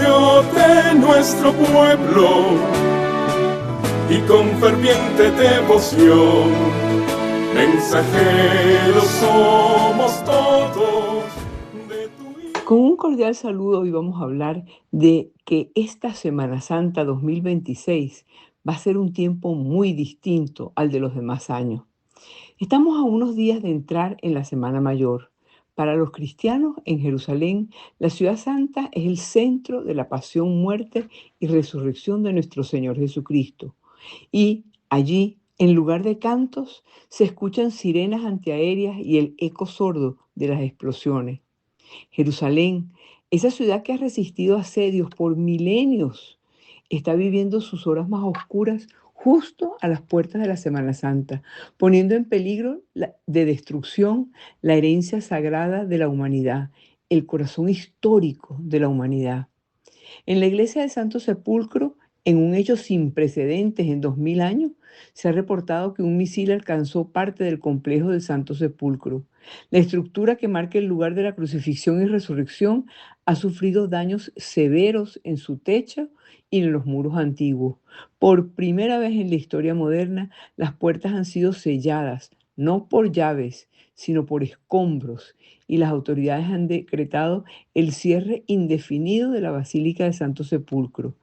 orgullo de nuestro pueblo y con ferviente devoción, mensajeros somos todos de tu Hijo. Con un cordial saludo hoy vamos a hablar de que esta Semana Santa 2026 va a ser un tiempo muy distinto al de los demás años. Estamos a unos días de entrar en la Semana Mayor. Para los cristianos en Jerusalén, la ciudad santa es el centro de la pasión, muerte y resurrección de nuestro Señor Jesucristo. Y allí, en lugar de cantos, se escuchan sirenas antiaéreas y el eco sordo de las explosiones. Jerusalén, esa ciudad que ha resistido asedios por milenios, está viviendo sus horas más oscuras justo a las puertas de la Semana Santa, poniendo en peligro de destrucción la herencia sagrada de la humanidad, el corazón histórico de la humanidad. En la iglesia del Santo Sepulcro, en un hecho sin precedentes en 2000 años, se ha reportado que un misil alcanzó parte del complejo del Santo Sepulcro. La estructura que marca el lugar de la crucifixión y resurrección ha sufrido daños severos en su techo y en los muros antiguos. Por primera vez en la historia moderna, las puertas han sido selladas, no por llaves, sino por escombros, y las autoridades han decretado el cierre indefinido de la Basílica del Santo Sepulcro.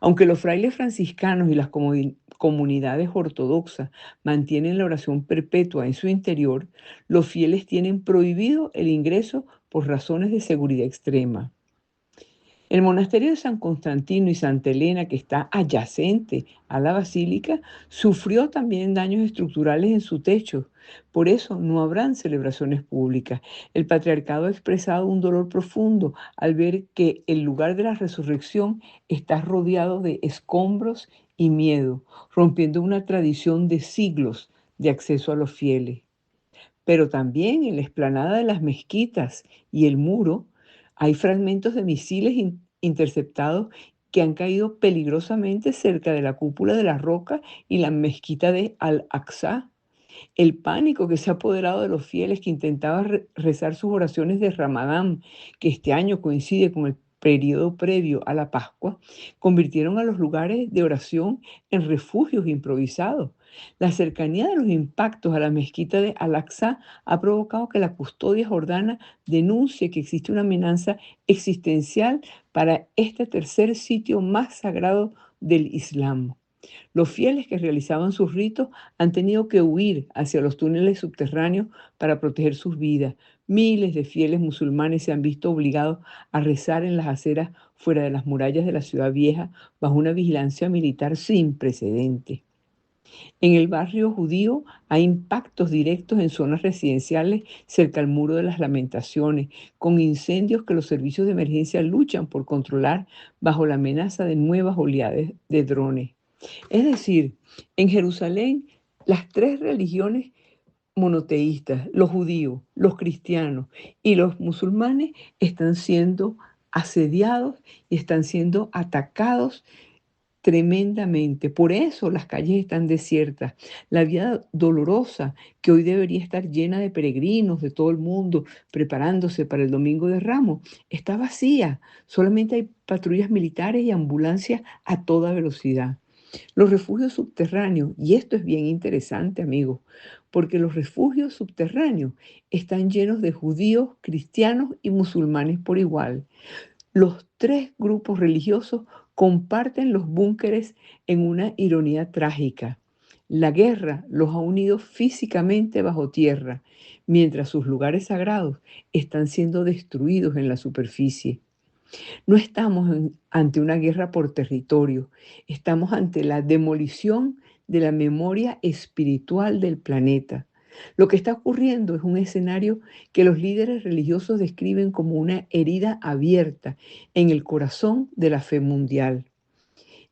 Aunque los frailes franciscanos y las comunidades ortodoxas mantienen la oración perpetua en su interior, los fieles tienen prohibido el ingreso por razones de seguridad extrema. El monasterio de San Constantino y Santa Elena, que está adyacente a la basílica, sufrió también daños estructurales en su techo. Por eso no habrán celebraciones públicas. El patriarcado ha expresado un dolor profundo al ver que el lugar de la resurrección está rodeado de escombros y miedo, rompiendo una tradición de siglos de acceso a los fieles. Pero también en la explanada de las mezquitas y el muro hay fragmentos de misiles interceptados que han caído peligrosamente cerca de la cúpula de la roca y la mezquita de Al-Aqsa. El pánico que se ha apoderado de los fieles que intentaban rezar sus oraciones de Ramadán, que este año coincide con el periodo previo a la Pascua, convirtieron a los lugares de oración en refugios improvisados. La cercanía de los impactos a la mezquita de Al-Aqsa ha provocado que la custodia jordana denuncie que existe una amenaza existencial para este tercer sitio más sagrado del Islam. Los fieles que realizaban sus ritos han tenido que huir hacia los túneles subterráneos para proteger sus vidas. Miles de fieles musulmanes se han visto obligados a rezar en las aceras fuera de las murallas de la ciudad vieja bajo una vigilancia militar sin precedentes. En el barrio judío hay impactos directos en zonas residenciales cerca al Muro de las Lamentaciones, con incendios que los servicios de emergencia luchan por controlar bajo la amenaza de nuevas oleadas de drones. Es decir, en Jerusalén, las tres religiones monoteístas, los judíos, los cristianos y los musulmanes, están siendo asediados y están siendo atacados tremendamente. Por eso las calles están desiertas. La vida dolorosa que hoy debería estar llena de peregrinos de todo el mundo preparándose para el Domingo de Ramos está vacía. Solamente hay patrullas militares y ambulancias a toda velocidad. Los refugios subterráneos, y esto es bien interesante, amigos, porque los refugios subterráneos están llenos de judíos, cristianos y musulmanes por igual. Los tres grupos religiosos comparten los búnkeres en una ironía trágica. La guerra los ha unido físicamente bajo tierra, mientras sus lugares sagrados están siendo destruidos en la superficie. No estamos ante una guerra por territorio, estamos ante la demolición de la memoria espiritual del planeta. Lo que está ocurriendo es un escenario que los líderes religiosos describen como una herida abierta en el corazón de la fe mundial.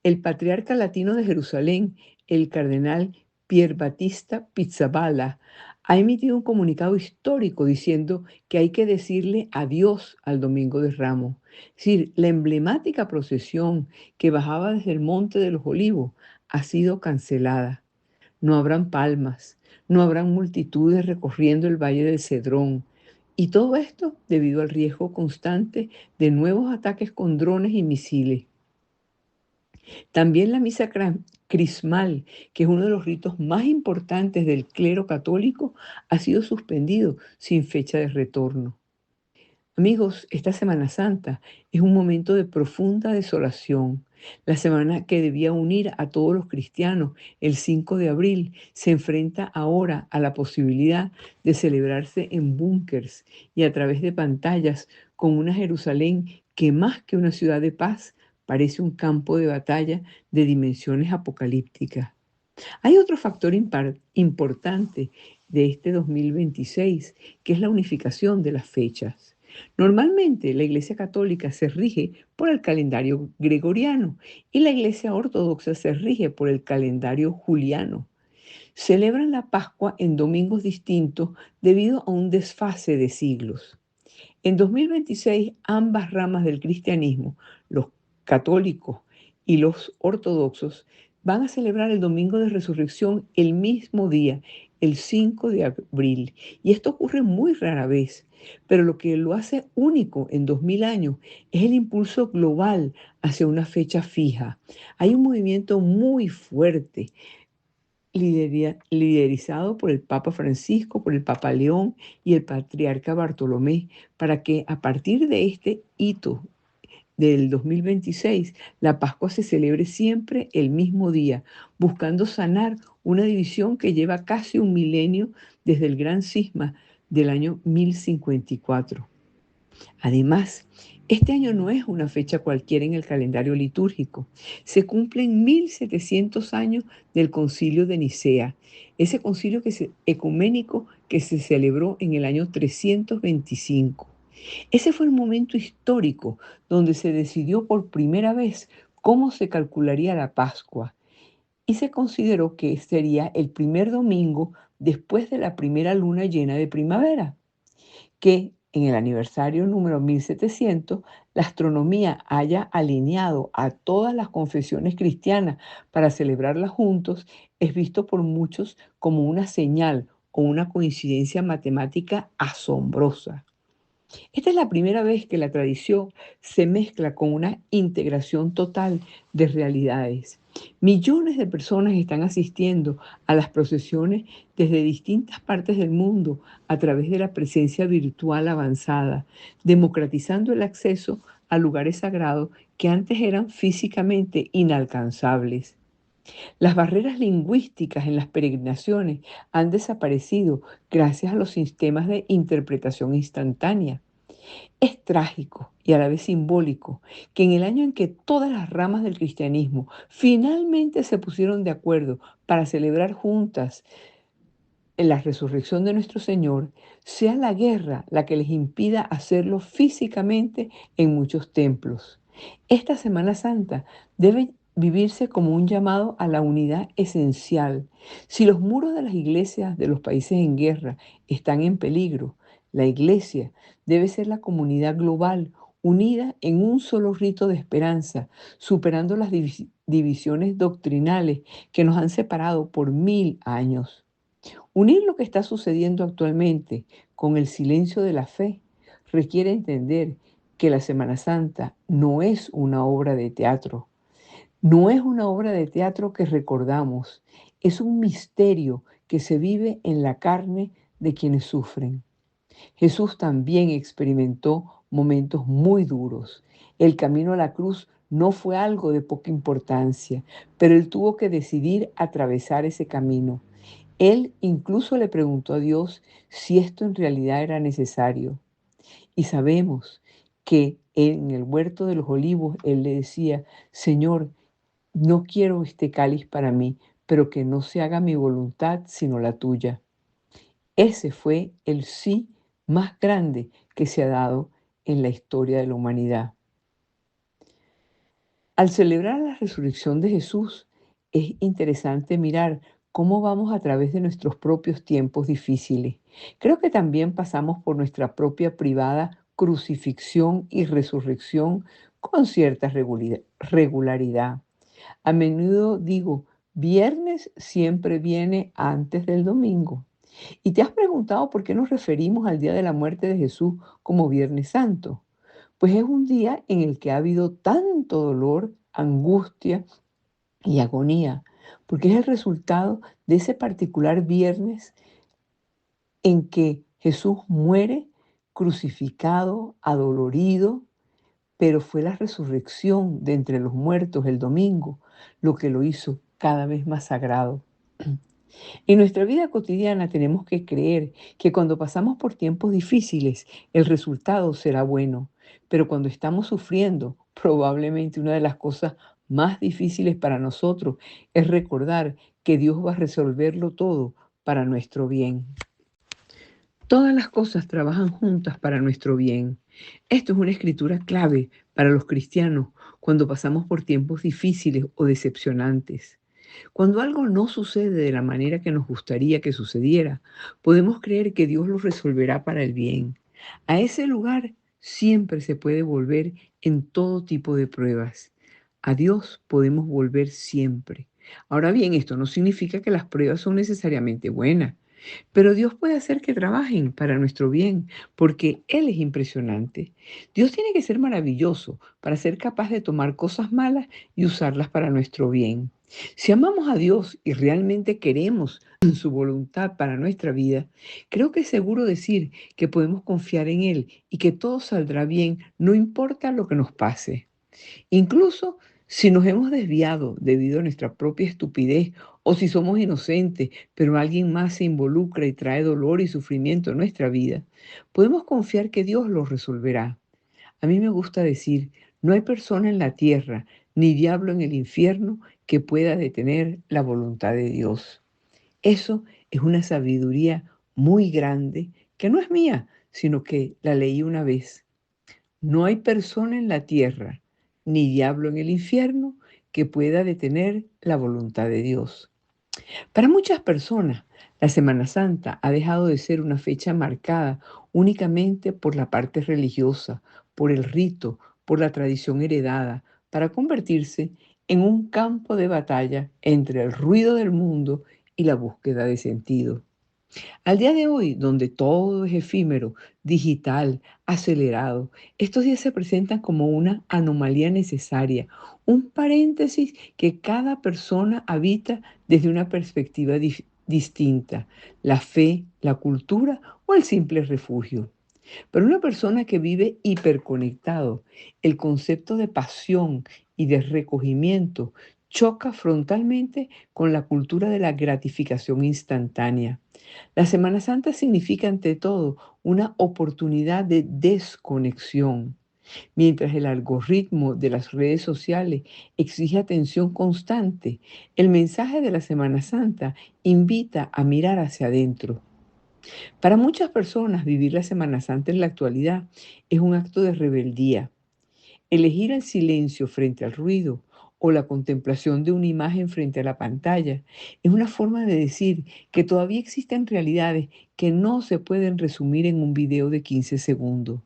El patriarca latino de Jerusalén, el cardenal Pier Battista Pizzaballa, ha emitido un comunicado histórico diciendo que hay que decirle adiós al Domingo de Ramos. Es decir, la emblemática procesión que bajaba desde el Monte de los Olivos ha sido cancelada. No habrán palmas, no habrán multitudes recorriendo el Valle del Cedrón Y todo esto debido al riesgo constante de nuevos ataques con drones y misiles. También la misa crismal, que es uno de los ritos más importantes del clero católico, ha sido suspendido sin fecha de retorno. Amigos, esta Semana Santa es un momento de profunda desolación. La semana que debía unir a todos los cristianos el 5 de abril se enfrenta ahora a la posibilidad de celebrarse en búnkers y a través de pantallas con una Jerusalén que más que una ciudad de paz parece un campo de batalla de dimensiones apocalípticas. Hay otro factor importante de este 2026, que es la unificación de las fechas. Normalmente la Iglesia Católica se rige por el calendario gregoriano y la Iglesia Ortodoxa se rige por el calendario juliano. Celebran la Pascua en domingos distintos debido a un desfase de siglos. En 2026, ambas ramas del cristianismo, los católicos y los ortodoxos, van a celebrar el Domingo de Resurrección el mismo día, el 5 de abril. Y esto ocurre muy rara vez, pero lo que lo hace único en 2000 años es el impulso global hacia una fecha fija. Hay un movimiento muy fuerte liderizado por el Papa Francisco, por el Papa León y el Patriarca Bartolomé, para que a partir de este hito del 2026, la Pascua se celebre siempre el mismo día, buscando sanar una división que lleva casi un milenio desde el gran cisma del año 1054. Además, este año no es una fecha cualquiera en el calendario litúrgico. Se cumplen 1700 años del Concilio de Nicea, ese concilio ecuménico que se celebró en el año 325. Ese fue el momento histórico donde se decidió por primera vez cómo se calcularía la Pascua y se consideró que sería el primer domingo después de la primera luna llena de primavera, que en el aniversario número 1700, la astronomía haya alineado a todas las confesiones cristianas para celebrarla juntos, es visto por muchos como una señal o una coincidencia matemática asombrosa. Esta es la primera vez que la tradición se mezcla con una integración total de realidades. Millones de personas están asistiendo a las procesiones desde distintas partes del mundo a través de la presencia virtual avanzada, democratizando el acceso a lugares sagrados que antes eran físicamente inalcanzables. Las barreras lingüísticas en las peregrinaciones han desaparecido gracias a los sistemas de interpretación instantánea. Es trágico y a la vez simbólico que en el año en que todas las ramas del cristianismo finalmente se pusieron de acuerdo para celebrar juntas en la resurrección de nuestro Señor, sea la guerra la que les impida hacerlo físicamente en muchos templos. Esta Semana Santa debe vivirse como un llamado a la unidad esencial. Si los muros de las iglesias de los países en guerra están en peligro, la iglesia debe ser la comunidad global unida en un solo rito de esperanza, superando las divisiones doctrinales que nos han separado por 1000 años. Unir lo que está sucediendo actualmente con el silencio de la fe requiere entender que la Semana Santa no es una obra de teatro. No es una obra de teatro que recordamos, es un misterio que se vive en la carne de quienes sufren. Jesús también experimentó momentos muy duros. El camino a la cruz no fue algo de poca importancia, pero él tuvo que decidir atravesar ese camino. Él incluso le preguntó a Dios si esto en realidad era necesario. Y sabemos que en el huerto de los olivos él le decía: Señor, no quiero este cáliz para mí, pero que no se haga mi voluntad sino la tuya. Ese fue el sí más grande que se ha dado en la historia de la humanidad. Al celebrar la resurrección de Jesús, es interesante mirar cómo vamos a través de nuestros propios tiempos difíciles. Creo que también pasamos por nuestra propia privada crucifixión y resurrección con cierta regularidad. A menudo digo, viernes siempre viene antes del domingo. ¿Y te has preguntado por qué nos referimos al día de la muerte de Jesús como Viernes Santo? Pues es un día en el que ha habido tanto dolor, angustia y agonía, porque es el resultado de ese particular viernes en que Jesús muere crucificado, adolorido, pero fue la resurrección de entre los muertos el domingo lo que lo hizo cada vez más sagrado. En nuestra vida cotidiana tenemos que creer que cuando pasamos por tiempos difíciles, el resultado será bueno, pero cuando estamos sufriendo, probablemente una de las cosas más difíciles para nosotros es recordar que Dios va a resolverlo todo para nuestro bien. Todas las cosas trabajan juntas para nuestro bien. Esto es una escritura clave para los cristianos cuando pasamos por tiempos difíciles o decepcionantes. Cuando algo no sucede de la manera que nos gustaría que sucediera, podemos creer que Dios lo resolverá para el bien. A ese lugar siempre se puede volver en todo tipo de pruebas. A Dios podemos volver siempre. Ahora bien, esto no significa que las pruebas son necesariamente buenas. Pero Dios puede hacer que trabajen para nuestro bien, porque Él es impresionante. Dios tiene que ser maravilloso para ser capaz de tomar cosas malas y usarlas para nuestro bien. Si amamos a Dios y realmente queremos su voluntad para nuestra vida, creo que es seguro decir que podemos confiar en Él y que todo saldrá bien, no importa lo que nos pase. Incluso si nos hemos desviado debido a nuestra propia estupidez o si somos inocentes, pero alguien más se involucra y trae dolor y sufrimiento a nuestra vida, podemos confiar que Dios lo resolverá. A mí me gusta decir, no hay persona en la tierra ni diablo en el infierno que pueda detener la voluntad de Dios. Eso es una sabiduría muy grande que no es mía, sino que la leí una vez. No hay persona en la tierra, ni diablo en el infierno, que pueda detener la voluntad de Dios. Para muchas personas, la Semana Santa ha dejado de ser una fecha marcada únicamente por la parte religiosa, por el rito, por la tradición heredada, para convertirse en un campo de batalla entre el ruido del mundo y la búsqueda de sentido. Al día de hoy, donde todo es efímero, digital, acelerado, estos días se presentan como una anomalía necesaria, un paréntesis que cada persona habita desde una perspectiva distinta, la fe, la cultura o el simple refugio. Pero una persona que vive hiperconectado, el concepto de pasión y de recogimiento choca frontalmente con la cultura de la gratificación instantánea. La Semana Santa significa ante todo una oportunidad de desconexión. Mientras el algoritmo de las redes sociales exige atención constante, el mensaje de la Semana Santa invita a mirar hacia adentro. Para muchas personas, vivir la Semana Santa en la actualidad es un acto de rebeldía. Elegir el silencio frente al ruido o la contemplación de una imagen frente a la pantalla es una forma de decir que todavía existen realidades que no se pueden resumir en un video de 15 segundos.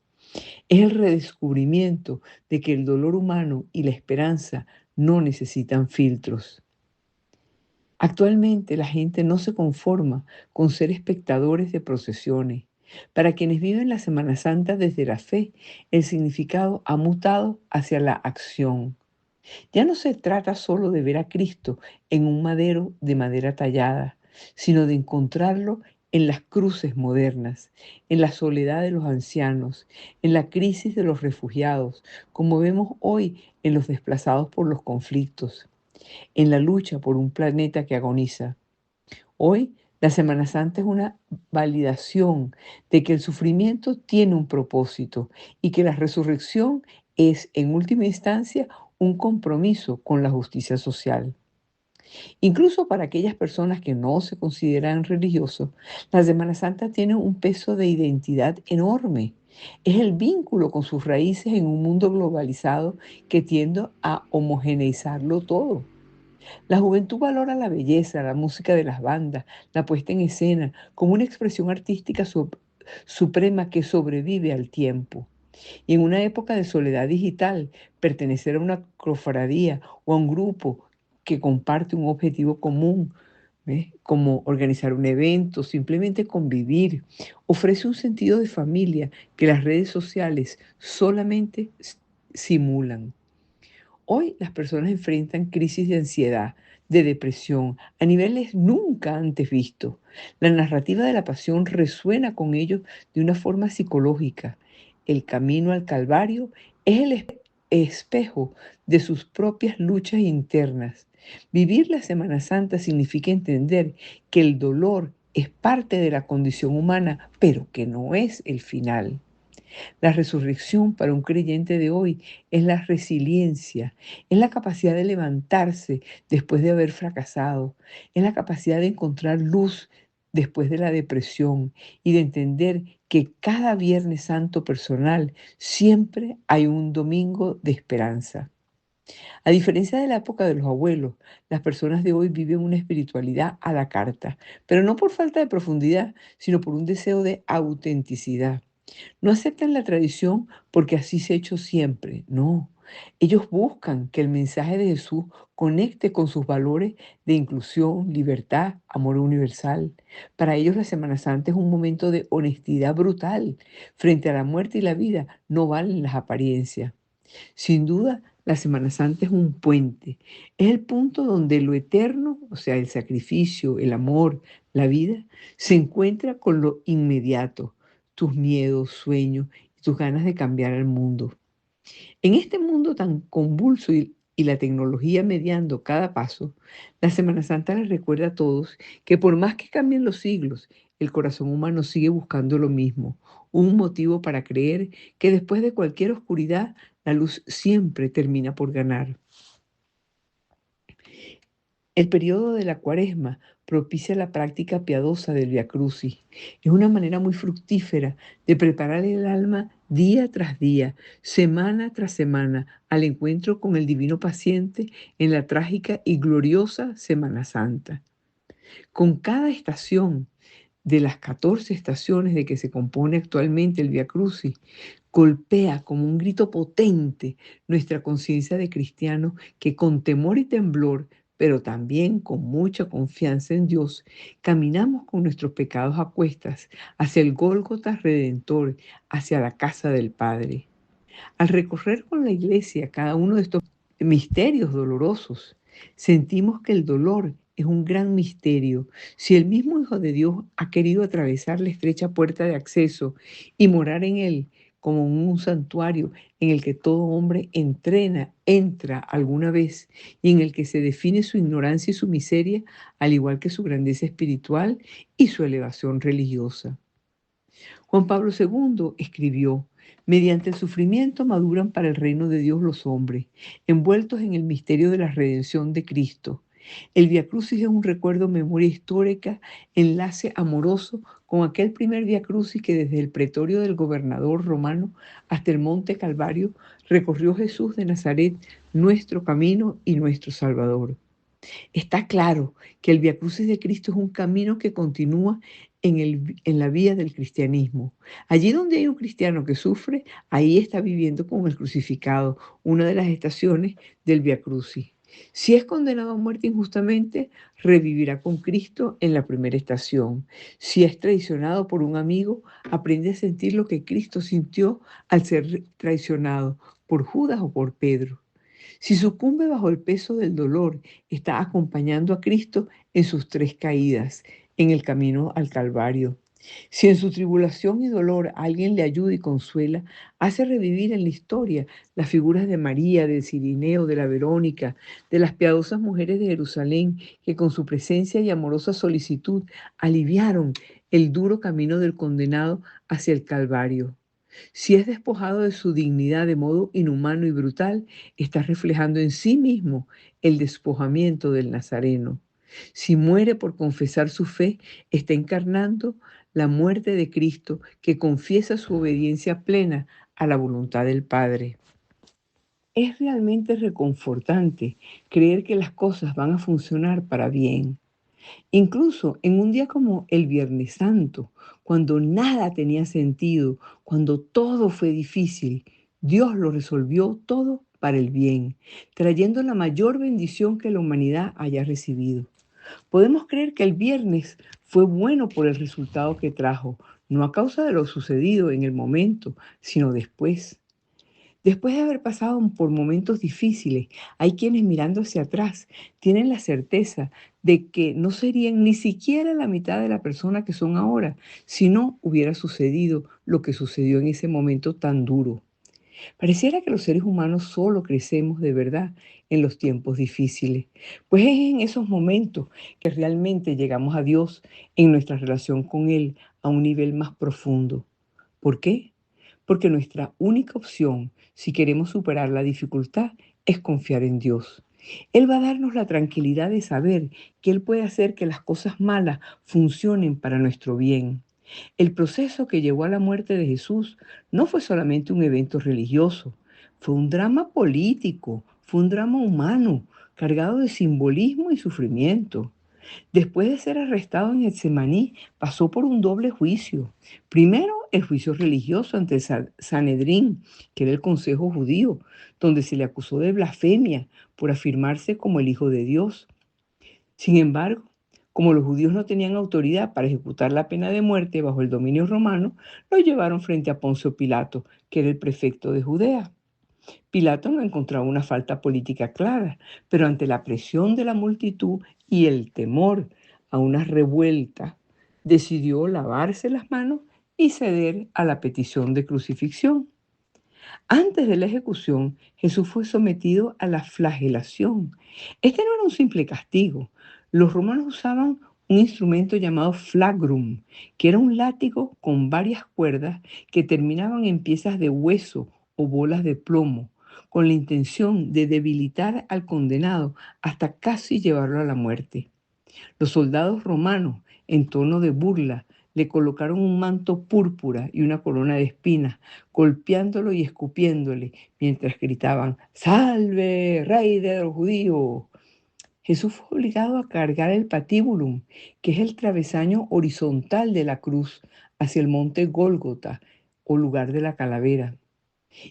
Es el redescubrimiento de que el dolor humano y la esperanza no necesitan filtros. Actualmente la gente no se conforma con ser espectadores de procesiones. Para quienes viven la Semana Santa desde la fe, el significado ha mutado hacia la acción. Ya no se trata solo de ver a Cristo en un madero de madera tallada, sino de encontrarlo en las cruces modernas, en la soledad de los ancianos, en la crisis de los refugiados, como vemos hoy en los desplazados por los conflictos, en la lucha por un planeta que agoniza. Hoy, la Semana Santa es una validación de que el sufrimiento tiene un propósito y que la resurrección es, en última instancia, un compromiso con la justicia social. Incluso para aquellas personas que no se consideran religiosos, la Semana Santa tiene un peso de identidad enorme. Es el vínculo con sus raíces en un mundo globalizado que tiende a homogeneizarlo todo. La juventud valora la belleza, la música de las bandas, la puesta en escena, como una expresión artística suprema que sobrevive al tiempo. Y en una época de soledad digital, pertenecer a una cofradía o a un grupo que comparte un objetivo común ¿ves? Como organizar un evento, simplemente convivir. Ofrece un sentido de familia que las redes sociales solamente simulan. Hoy las personas enfrentan crisis de ansiedad, de depresión, a niveles nunca antes vistos. La narrativa de la pasión resuena con ellos de una forma psicológica. El camino al Calvario es el espejo de sus propias luchas internas. Vivir la Semana Santa significa entender que el dolor es parte de la condición humana, pero que no es el final. La resurrección para un creyente de hoy es la resiliencia, es la capacidad de levantarse después de haber fracasado, es la capacidad de encontrar luz después de la depresión y de entender que cada Viernes Santo personal siempre hay un domingo de esperanza. A diferencia de la época de los abuelos, las personas de hoy viven una espiritualidad a la carta, pero no por falta de profundidad, sino por un deseo de autenticidad. No aceptan la tradición porque así se ha hecho siempre, no. Ellos buscan que el mensaje de Jesús conecte con sus valores de inclusión, libertad, amor universal. Para ellos la Semana Santa es un momento de honestidad brutal. Frente a la muerte y la vida no valen las apariencias. Sin duda, la Semana Santa es un puente. Es el punto donde lo eterno, o sea, el sacrificio, el amor, la vida, se encuentra con lo inmediato, tus miedos, sueños y tus ganas de cambiar al mundo. En este mundo tan convulso y la tecnología mediando cada paso, la Semana Santa les recuerda a todos que por más que cambien los siglos, el corazón humano sigue buscando lo mismo, un motivo para creer que después de cualquier oscuridad, la luz siempre termina por ganar. El periodo de la Cuaresma propicia la práctica piadosa del Vía Crucis. Es una manera muy fructífera de preparar el alma día tras día, semana tras semana, al encuentro con el divino paciente en la trágica y gloriosa Semana Santa. Con cada estación de las 14 estaciones de que se compone actualmente el Vía Crucis, golpea como un grito potente nuestra conciencia de cristianos que con temor y temblor, pero también con mucha confianza en Dios, caminamos con nuestros pecados a cuestas hacia el Gólgota Redentor, hacia la casa del Padre. Al recorrer con la iglesia cada uno de estos misterios dolorosos, sentimos que el dolor es un gran misterio. Si el mismo Hijo de Dios ha querido atravesar la estrecha puerta de acceso y morar en él como en un santuario en el que todo hombre entra alguna vez y en el que se define su ignorancia y su miseria, al igual que su grandeza espiritual y su elevación religiosa. Juan Pablo II escribió: mediante el sufrimiento maduran para el reino de Dios los hombres, envueltos en el misterio de la redención de Cristo. El Vía Crucis es un recuerdo, memoria histórica, enlace amoroso con aquel primer Vía Crucis que desde el pretorio del gobernador romano hasta el monte Calvario recorrió Jesús de Nazaret, nuestro camino y nuestro Salvador. Está claro que el Vía Crucis de Cristo es un camino que continúa en la vía del cristianismo. Allí donde hay un cristiano que sufre, ahí está viviendo con el crucificado, una de las estaciones del Vía Crucis. Si es condenado a muerte injustamente, revivirá con Cristo en la primera estación. Si es traicionado por un amigo, aprende a sentir lo que Cristo sintió al ser traicionado por Judas o por Pedro. Si sucumbe bajo el peso del dolor, está acompañando a Cristo en sus 3 caídas, en el camino al Calvario. Si en su tribulación y dolor alguien le ayuda y consuela, hace revivir en la historia las figuras de María, de Cirineo, de la Verónica, de las piadosas mujeres de Jerusalén, que con su presencia y amorosa solicitud aliviaron el duro camino del condenado hacia el Calvario. Si es despojado de su dignidad de modo inhumano y brutal, está reflejando en sí mismo el despojamiento del Nazareno. Si muere por confesar su fe, está encarnando la muerte de Cristo, que confiesa su obediencia plena a la voluntad del Padre. Es realmente reconfortante creer que las cosas van a funcionar para bien. Incluso en un día como el Viernes Santo, cuando nada tenía sentido, cuando todo fue difícil, Dios lo resolvió todo para el bien, trayendo la mayor bendición que la humanidad haya recibido. Podemos creer que el viernes fue bueno por el resultado que trajo, no a causa de lo sucedido en el momento, sino después. Después de haber pasado por momentos difíciles, hay quienes mirando hacia atrás tienen la certeza de que no serían ni siquiera la mitad de la persona que son ahora si no hubiera sucedido lo que sucedió en ese momento tan duro. Pareciera que los seres humanos solo crecemos de verdad en los tiempos difíciles, pues es en esos momentos que realmente llegamos a Dios en nuestra relación con Él a un nivel más profundo. ¿Por qué? Porque nuestra única opción, si queremos superar la dificultad, es confiar en Dios. Él va a darnos la tranquilidad de saber que Él puede hacer que las cosas malas funcionen para nuestro bien. El proceso que llevó a la muerte de Jesús no fue solamente un evento religioso, fue un drama político, fue un drama humano, cargado de simbolismo y sufrimiento. Después de ser arrestado en Getsemaní, pasó por un doble juicio. Primero, el juicio religioso ante el Sanedrín, que era el consejo judío, donde se le acusó de blasfemia por afirmarse como el Hijo de Dios. Sin embargo, como los judíos no tenían autoridad para ejecutar la pena de muerte bajo el dominio romano, lo llevaron frente a Poncio Pilato, que era el prefecto de Judea. Pilato no encontraba una falta política clara, pero ante la presión de la multitud y el temor a una revuelta, decidió lavarse las manos y ceder a la petición de crucifixión. Antes de la ejecución, Jesús fue sometido a la flagelación. Este no era un simple castigo. Los romanos usaban un instrumento llamado flagrum, que era un látigo con varias cuerdas que terminaban en piezas de hueso o bolas de plomo, con la intención de debilitar al condenado hasta casi llevarlo a la muerte. Los soldados romanos, en tono de burla, le colocaron un manto púrpura y una corona de espinas, golpeándolo y escupiéndole, mientras gritaban: «¡Salve, rey de los judíos!». Jesús fue obligado a cargar el patíbulum, que es el travesaño horizontal de la cruz, hacia el monte Gólgota, o lugar de la calavera.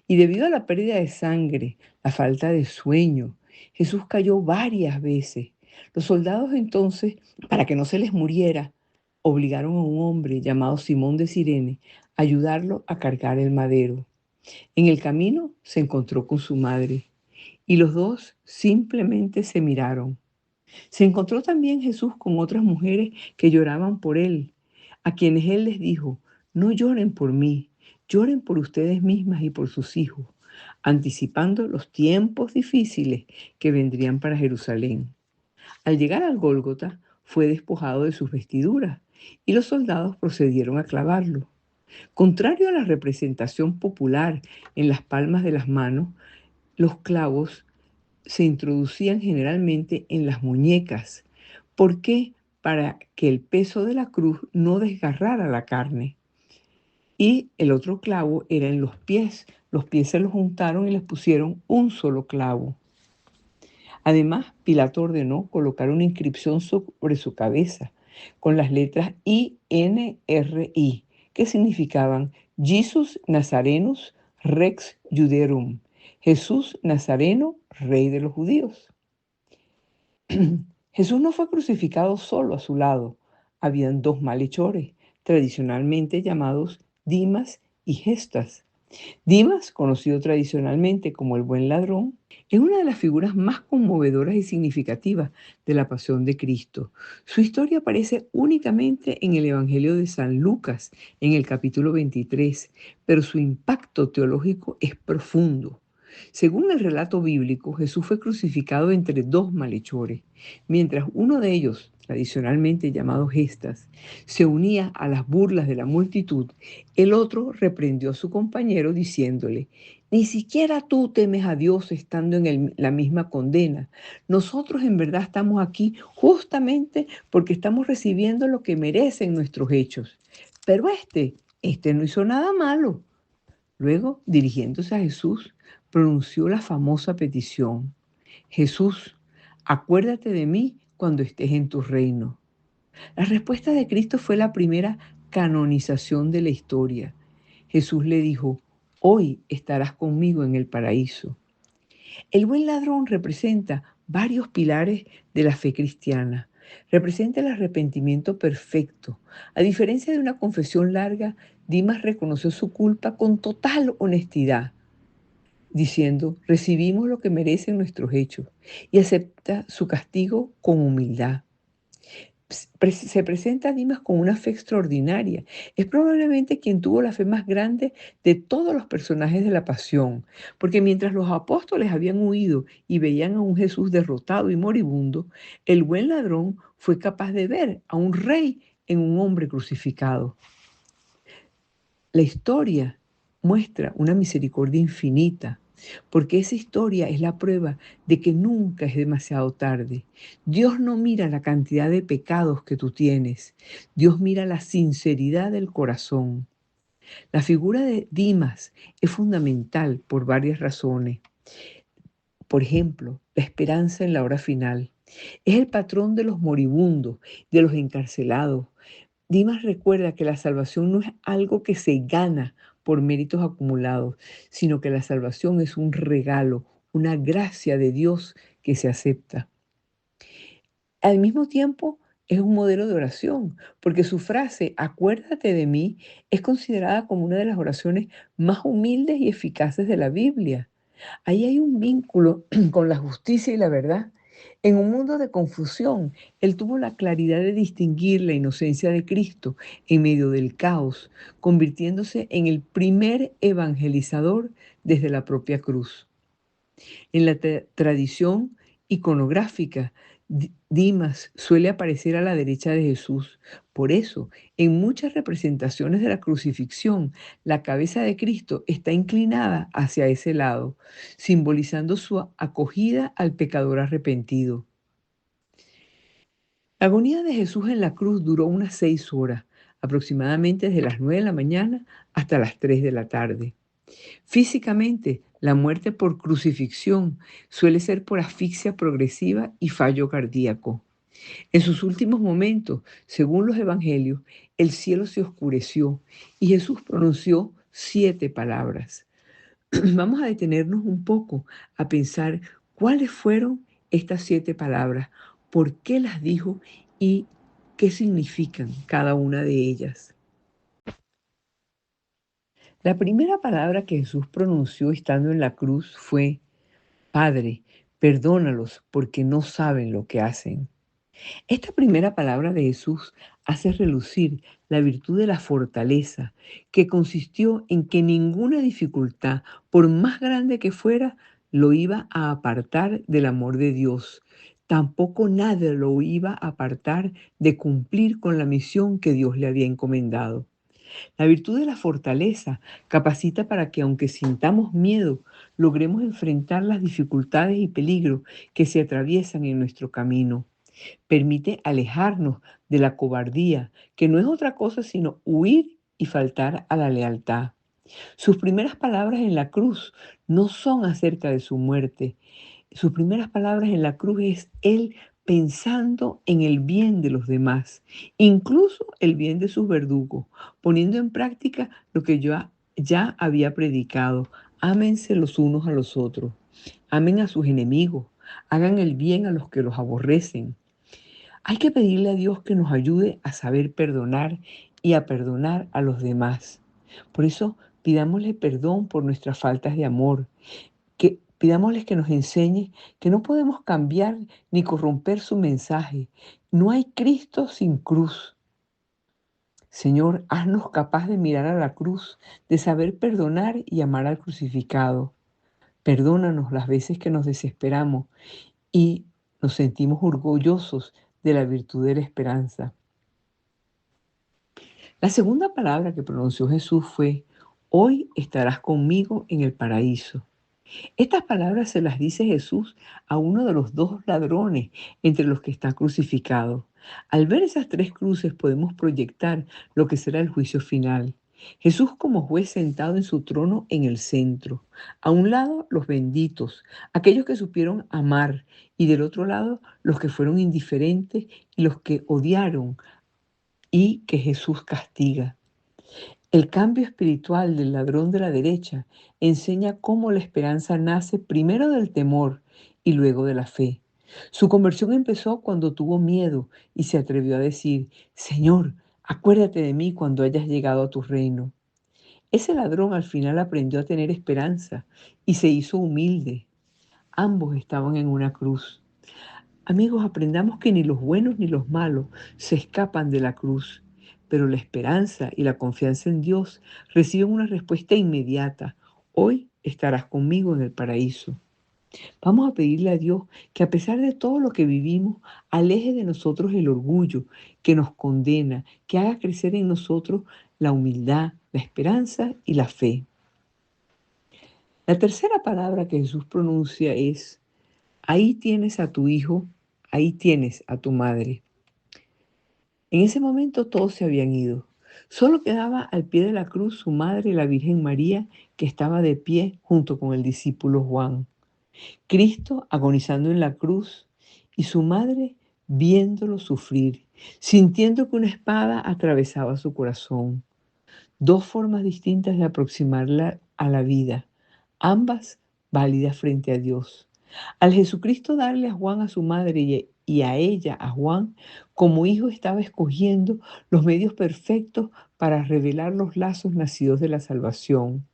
Y debido a la pérdida de sangre, la falta de sueño, Jesús cayó varias veces. Los soldados entonces, para que no se les muriera, obligaron a un hombre llamado Simón de Cirene a ayudarlo a cargar el madero. En el camino se encontró con su madre y los dos simplemente se miraron. Se encontró también Jesús con otras mujeres que lloraban por él, a quienes él les dijo: «No lloren por mí, lloren por ustedes mismas y por sus hijos», anticipando los tiempos difíciles que vendrían para Jerusalén. Al llegar al Gólgota, fue despojado de sus vestiduras y los soldados procedieron a clavarlo. Contrario a la representación popular en las palmas de las manos, los clavos se introducían generalmente en las muñecas. ¿Por qué? Para que el peso de la cruz no desgarrara la carne. Y el otro clavo era en los pies. Los pies se los juntaron y les pusieron un solo clavo. Además, Pilato ordenó colocar una inscripción sobre su cabeza con las letras INRI, que significaban Jesus Nazarenus Rex Juderum, Jesús Nazareno, Rey de los Judíos. Jesús no fue crucificado solo a su lado. Habían dos malhechores, tradicionalmente llamados Dimas y Gestas. Dimas, conocido tradicionalmente como el buen ladrón, es una de las figuras más conmovedoras y significativas de la pasión de Cristo. Su historia aparece únicamente en el Evangelio de San Lucas, en el capítulo 23, pero su impacto teológico es profundo. Según el relato bíblico, Jesús fue crucificado entre dos malhechores, mientras uno de ellos, tradicionalmente llamado Gestas, se unía a las burlas de la multitud. El otro reprendió a su compañero diciéndole: «Ni siquiera tú temes a Dios estando en la misma condena. Nosotros en verdad estamos aquí justamente porque estamos recibiendo lo que merecen nuestros hechos. Pero este no hizo nada malo». Luego, dirigiéndose a Jesús, pronunció la famosa petición: «Jesús, acuérdate de mí cuando estés en tu reino». La respuesta de Cristo fue la primera canonización de la historia. Jesús le dijo: «Hoy estarás conmigo en el paraíso». El buen ladrón representa varios pilares de la fe cristiana. Representa el arrepentimiento perfecto. A diferencia de una confesión larga, Dimas reconoció su culpa con total honestidad, diciendo, recibimos lo que merecen nuestros hechos, y acepta su castigo con humildad. Se presenta a Dimas con una fe extraordinaria. Es probablemente quien tuvo la fe más grande de todos los personajes de la pasión, porque mientras los apóstoles habían huido y veían a un Jesús derrotado y moribundo, el buen ladrón fue capaz de ver a un rey en un hombre crucificado. La historia muestra una misericordia infinita, porque esa historia es la prueba de que nunca es demasiado tarde. Dios no mira la cantidad de pecados que tú tienes, Dios mira la sinceridad del corazón. La figura de Dimas es fundamental por varias razones. Por ejemplo, la esperanza en la hora final. Es el patrón de los moribundos, de los encarcelados. Dimas recuerda que la salvación no es algo que se gana por méritos acumulados, sino que la salvación es un regalo, una gracia de Dios que se acepta. Al mismo tiempo, es un modelo de oración, porque su frase, acuérdate de mí, es considerada como una de las oraciones más humildes y eficaces de la Biblia. Ahí hay un vínculo con la justicia y la verdad. En un mundo de confusión, él tuvo la claridad de distinguir la inocencia de Cristo en medio del caos, convirtiéndose en el primer evangelizador desde la propia cruz. En la tradición iconográfica, Dimas suele aparecer a la derecha de Jesús. Por eso, en muchas representaciones de la crucifixión, la cabeza de Cristo está inclinada hacia ese lado, simbolizando su acogida al pecador arrepentido. La agonía de Jesús en la cruz duró unas 6 horas, aproximadamente desde las 9 de la mañana hasta las 3 de la tarde. Físicamente, la muerte por crucifixión suele ser por asfixia progresiva y fallo cardíaco. En sus últimos momentos, según los evangelios, el cielo se oscureció y Jesús pronunció 7 palabras. Vamos a detenernos un poco a pensar cuáles fueron estas 7 palabras, por qué las dijo y qué significan cada una de ellas. La primera palabra que Jesús pronunció estando en la cruz fue, Padre, perdónalos porque no saben lo que hacen. Esta primera palabra de Jesús hace relucir la virtud de la fortaleza, que consistió en que ninguna dificultad, por más grande que fuera, lo iba a apartar del amor de Dios. Tampoco nada lo iba a apartar de cumplir con la misión que Dios le había encomendado. La virtud de la fortaleza capacita para que, aunque sintamos miedo, logremos enfrentar las dificultades y peligros que se atraviesan en nuestro camino. Permite alejarnos de la cobardía, que no es otra cosa sino huir y faltar a la lealtad. Sus primeras palabras en la cruz no son acerca de su muerte. Sus primeras palabras en la cruz es Él pensando en el bien de los demás, incluso el bien de sus verdugos, poniendo en práctica lo que yo ya había predicado. Ámense los unos a los otros, amen a sus enemigos, hagan el bien a los que los aborrecen. Hay que pedirle a Dios que nos ayude a saber perdonar y a perdonar a los demás. Por eso, pidámosle perdón por nuestras faltas de amor, que pidámosles que nos enseñe que no podemos cambiar ni corromper su mensaje. No hay Cristo sin cruz. Señor, haznos capaz de mirar a la cruz, de saber perdonar y amar al crucificado. Perdónanos las veces que nos desesperamos y nos sentimos orgullosos de la virtud de la esperanza. La segunda palabra que pronunció Jesús fue, hoy estarás conmigo en el paraíso. Estas palabras se las dice Jesús a uno de los 2 ladrones entre los que está crucificado. Al ver esas 3 cruces podemos proyectar lo que será el juicio final. Jesús como juez sentado en su trono en el centro. A un lado los benditos, aquellos que supieron amar, y del otro lado los que fueron indiferentes y los que odiaron y que Jesús castiga. El cambio espiritual del ladrón de la derecha enseña cómo la esperanza nace primero del temor y luego de la fe. Su conversión empezó cuando tuvo miedo y se atrevió a decir: Señor, acuérdate de mí cuando hayas llegado a tu reino. Ese ladrón al final aprendió a tener esperanza y se hizo humilde. Ambos estaban en una cruz. Amigos, aprendamos que ni los buenos ni los malos se escapan de la cruz, pero la esperanza y la confianza en Dios reciben una respuesta inmediata. Hoy estarás conmigo en el paraíso. Vamos a pedirle a Dios que a pesar de todo lo que vivimos, aleje de nosotros el orgullo que nos condena, que haga crecer en nosotros la humildad, la esperanza y la fe. La tercera palabra que Jesús pronuncia es: ahí tienes a tu hijo, ahí tienes a tu madre. En ese momento todos se habían ido. Solo quedaba al pie de la cruz su madre, la Virgen María, que estaba de pie junto con el discípulo Juan. Cristo agonizando en la cruz y su madre viéndolo sufrir, sintiendo que una espada atravesaba su corazón. Dos formas distintas de aproximarla a la vida, ambas válidas frente a Dios. Al Jesucristo darle a Juan a su madre y a ella, a Juan, como hijo estaba escogiendo los medios perfectos para revelar los lazos nacidos de la salvación.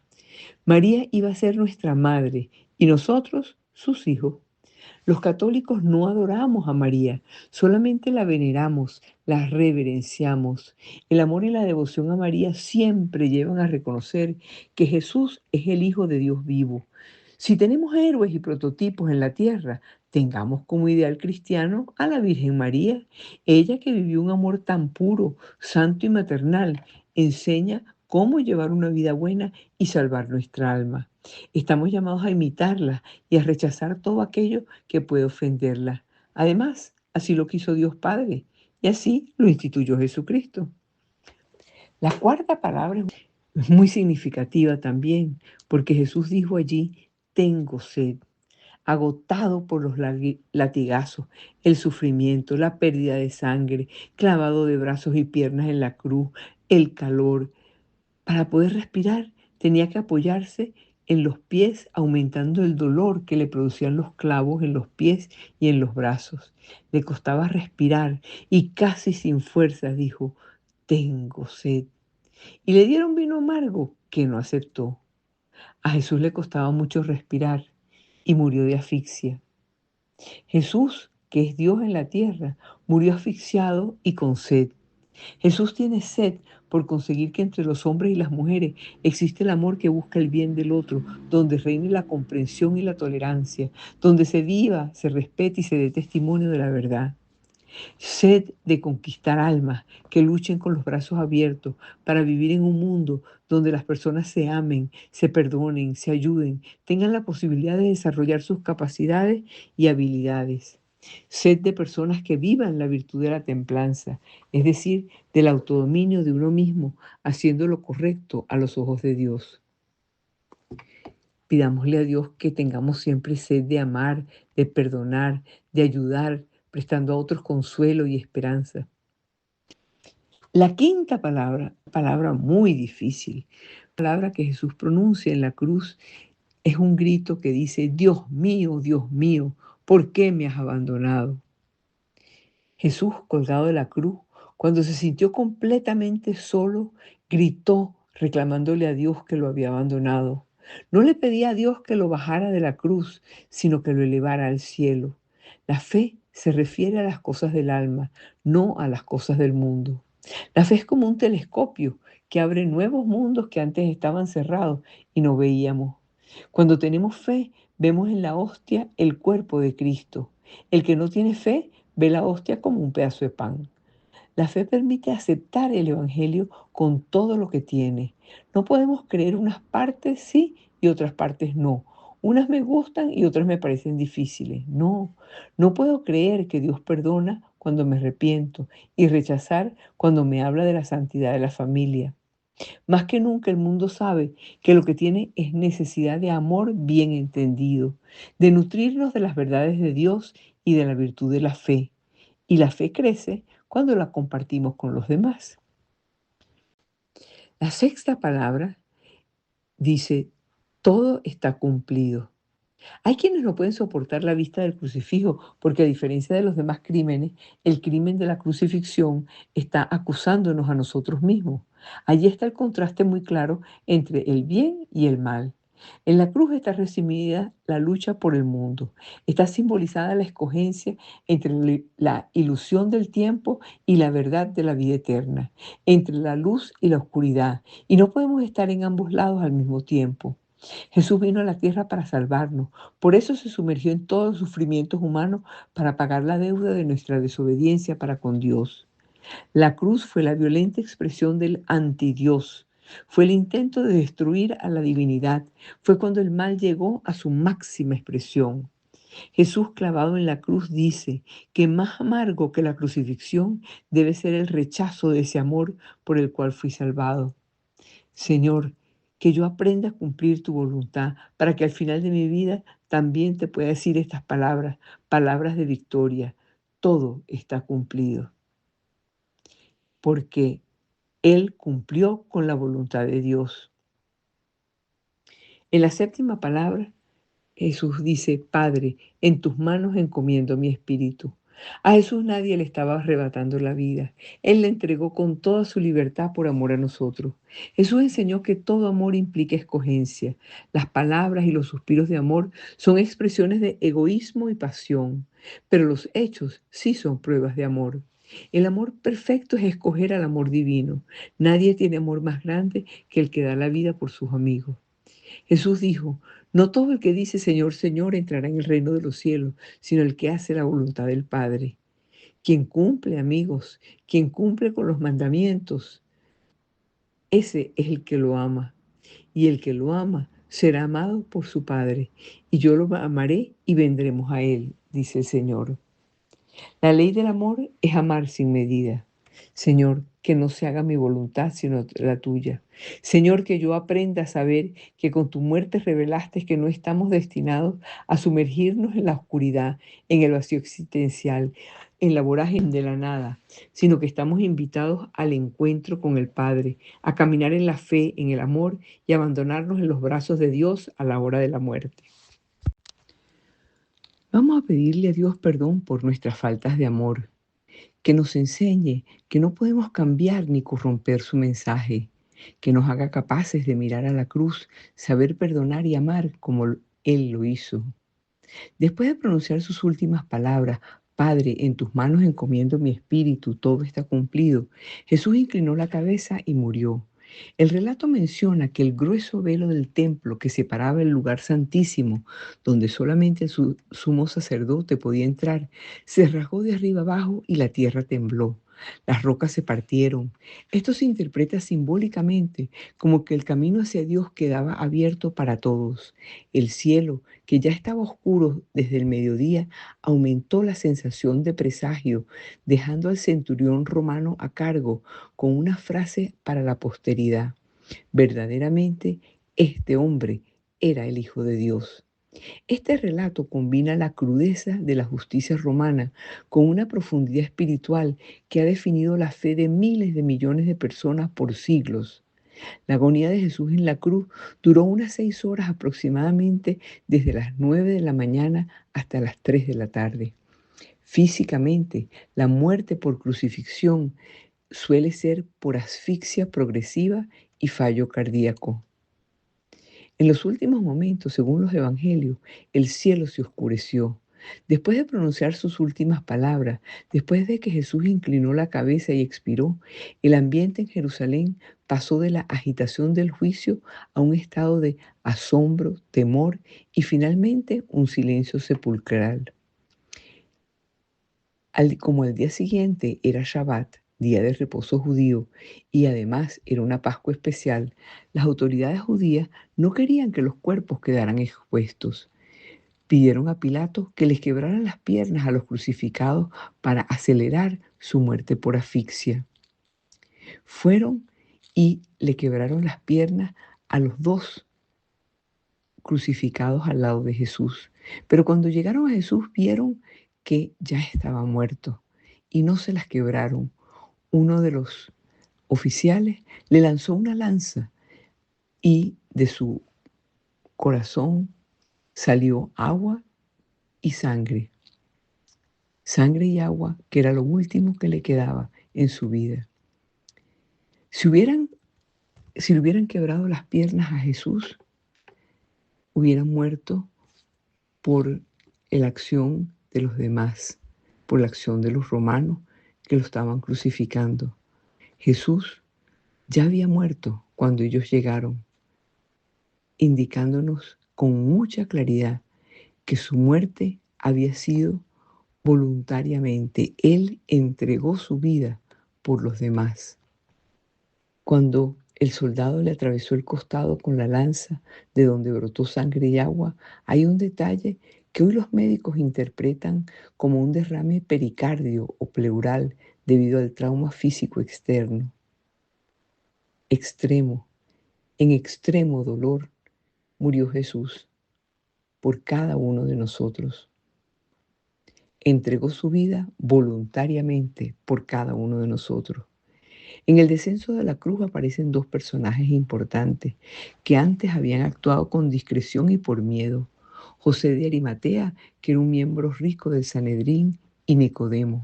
María iba a ser nuestra madre y nosotros sus hijos. Los católicos no adoramos a María, solamente la veneramos, la reverenciamos. El amor y la devoción a María siempre llevan a reconocer que Jesús es el Hijo de Dios vivo. Si tenemos héroes y prototipos en la tierra, tengamos como ideal cristiano a la Virgen María. Ella, que vivió un amor tan puro, santo y maternal, enseña cómo llevar una vida buena y salvar nuestra alma. Estamos llamados a imitarla y a rechazar todo aquello que puede ofenderla. Además, así lo quiso Dios Padre y así lo instituyó Jesucristo. La cuarta palabra es muy significativa también, porque Jesús dijo allí: tengo sed. Agotado por los latigazos, el sufrimiento, la pérdida de sangre, clavado de brazos y piernas en la cruz, el calor. Para poder respirar tenía que apoyarse en los pies, aumentando el dolor que le producían los clavos en los pies y en los brazos. Le costaba respirar y casi sin fuerzas dijo: tengo sed. Y le dieron vino amargo que no aceptó. A Jesús le costaba mucho respirar y murió de asfixia. Jesús, que es Dios en la tierra, murió asfixiado y con sed. Jesús tiene sed por conseguir que entre los hombres y las mujeres existe el amor que busca el bien del otro, donde reine la comprensión y la tolerancia, donde se viva, se respete y se dé testimonio de la verdad. Sed de conquistar almas que luchen con los brazos abiertos para vivir en un mundo donde las personas se amen, se perdonen, se ayuden, tengan la posibilidad de desarrollar sus capacidades y habilidades. Sed de personas que vivan la virtud de la templanza, es decir, del autodominio de uno mismo, haciendo lo correcto a los ojos de Dios. Pidámosle a Dios que tengamos siempre sed de amar, de perdonar, de ayudar, prestando a otros consuelo y esperanza. La quinta palabra muy difícil, palabra que Jesús pronuncia en la cruz, es un grito que dice: Dios mío, ¿por qué me has abandonado? Jesús, colgado de la cruz, cuando se sintió completamente solo, gritó reclamándole a Dios que lo había abandonado. No le pedía a Dios que lo bajara de la cruz, sino que lo elevara al cielo. La fe se refiere a las cosas del alma, no a las cosas del mundo. La fe es como un telescopio que abre nuevos mundos que antes estaban cerrados y no veíamos. Cuando tenemos fe, vemos en la hostia el cuerpo de Cristo. El que no tiene fe ve la hostia como un pedazo de pan. La fe permite aceptar el Evangelio con todo lo que tiene. No podemos creer unas partes sí y otras partes no. Unas me gustan y otras me parecen difíciles. No, no puedo creer que Dios perdona cuando me arrepiento y rechazar cuando me habla de la santidad de la familia. Más que nunca el mundo sabe que lo que tiene es necesidad de amor bien entendido, de nutrirnos de las verdades de Dios y de la virtud de la fe. Y la fe crece cuando la compartimos con los demás. La sexta palabra dice: todo está cumplido. Hay quienes no pueden soportar la vista del crucifijo porque a diferencia de los demás crímenes, el crimen de la crucifixión está acusándonos a nosotros mismos. Allí está el contraste muy claro entre el bien y el mal. En la cruz está resumida la lucha por el mundo. Está simbolizada la escogencia entre la ilusión del tiempo y la verdad de la vida eterna, entre la luz y la oscuridad. Y no podemos estar en ambos lados al mismo tiempo. Jesús vino a la tierra para salvarnos. Por eso se sumergió en todos los sufrimientos humanos para pagar la deuda de nuestra desobediencia para con Dios. La cruz fue la violenta expresión del antidios. Fue el intento de destruir a la divinidad. Fue cuando el mal llegó a su máxima expresión. Jesús clavado en la cruz dice que más amargo que la crucifixión debe ser el rechazo de ese amor por el cual fui salvado. Señor, que yo aprenda a cumplir tu voluntad para que al final de mi vida también te pueda decir estas palabras, palabras de victoria. Todo está cumplido, porque Él cumplió con la voluntad de Dios. En la séptima palabra, Jesús dice, Padre, en tus manos encomiendo mi espíritu. A Jesús nadie le estaba arrebatando la vida. Él le entregó con toda su libertad por amor a nosotros. Jesús enseñó que todo amor implica escogencia. Las palabras y los suspiros de amor son expresiones de egoísmo y pasión, pero los hechos sí son pruebas de amor. El amor perfecto es escoger al amor divino. Nadie tiene amor más grande que el que da la vida por sus amigos. Jesús dijo, no todo el que dice Señor, Señor entrará en el reino de los cielos, sino el que hace la voluntad del Padre. Quien cumple, amigos, quien cumple con los mandamientos, ese es el que lo ama. Y el que lo ama será amado por su Padre. Y yo lo amaré y vendremos a él, dice el Señor. La ley del amor es amar sin medida. Señor, que no se haga mi voluntad sino la tuya. Señor, que yo aprenda a saber que con tu muerte revelaste que no estamos destinados a sumergirnos en la oscuridad, en el vacío existencial, en la vorágine de la nada, sino que estamos invitados al encuentro con el Padre, a caminar en la fe, en el amor y abandonarnos en los brazos de Dios a la hora de la muerte. Vamos a pedirle a Dios perdón por nuestras faltas de amor, que nos enseñe que no podemos cambiar ni corromper su mensaje, que nos haga capaces de mirar a la cruz, saber perdonar y amar como Él lo hizo. Después de pronunciar sus últimas palabras, Padre, en tus manos encomiendo mi espíritu, todo está cumplido, Jesús inclinó la cabeza y murió. El relato menciona que el grueso velo del templo que separaba el lugar santísimo, donde solamente el sumo sacerdote podía entrar, se rasgó de arriba abajo y la tierra tembló. Las rocas se partieron. Esto se interpreta simbólicamente como que el camino hacia Dios quedaba abierto para todos. El cielo, que ya estaba oscuro desde el mediodía, aumentó la sensación de presagio, dejando al centurión romano a cargo con una frase para la posteridad. Verdaderamente, este hombre era el Hijo de Dios. Este relato combina la crudeza de la justicia romana con una profundidad espiritual que ha definido la fe de miles de millones de personas por siglos. La agonía de Jesús en la cruz duró unas 6 horas aproximadamente, desde las 9 de la mañana hasta las 3 de la tarde. Físicamente, la muerte por crucifixión suele ser por asfixia progresiva y fallo cardíaco. En los últimos momentos, según los evangelios, el cielo se oscureció. Después de pronunciar sus últimas palabras, después de que Jesús inclinó la cabeza y expiró, el ambiente en Jerusalén pasó de la agitación del juicio a un estado de asombro, temor y finalmente un silencio sepulcral. Como el día siguiente era Shabbat, día de reposo judío, y además era una Pascua especial, las autoridades judías no querían que los cuerpos quedaran expuestos. Pidieron a Pilato que les quebraran las piernas a los crucificados para acelerar su muerte por asfixia. Fueron y le quebraron las piernas a los 2 crucificados al lado de Jesús. Pero cuando llegaron a Jesús vieron que ya estaba muerto y no se las quebraron. Uno de los oficiales le lanzó una lanza y de su corazón salió agua y sangre. Sangre y agua, que era lo último que le quedaba en su vida. Si le hubieran quebrado las piernas a Jesús, hubiera muerto por la acción de los demás, por la acción de los romanos que lo estaban crucificando. Jesús ya había muerto cuando ellos llegaron, indicándonos con mucha claridad que su muerte había sido voluntariamente. Él entregó su vida por los demás. Cuando el soldado le atravesó el costado con la lanza de donde brotó sangre y agua, hay un detalle que hoy los médicos interpretan como un derrame pericardio o pleural debido al trauma físico externo. Extremo, en extremo dolor, murió Jesús por cada uno de nosotros. Entregó su vida voluntariamente por cada uno de nosotros. En el descenso de la cruz aparecen dos personajes importantes que antes habían actuado con discreción y por miedo. José de Arimatea, que era un miembro rico del Sanedrín, y Nicodemo.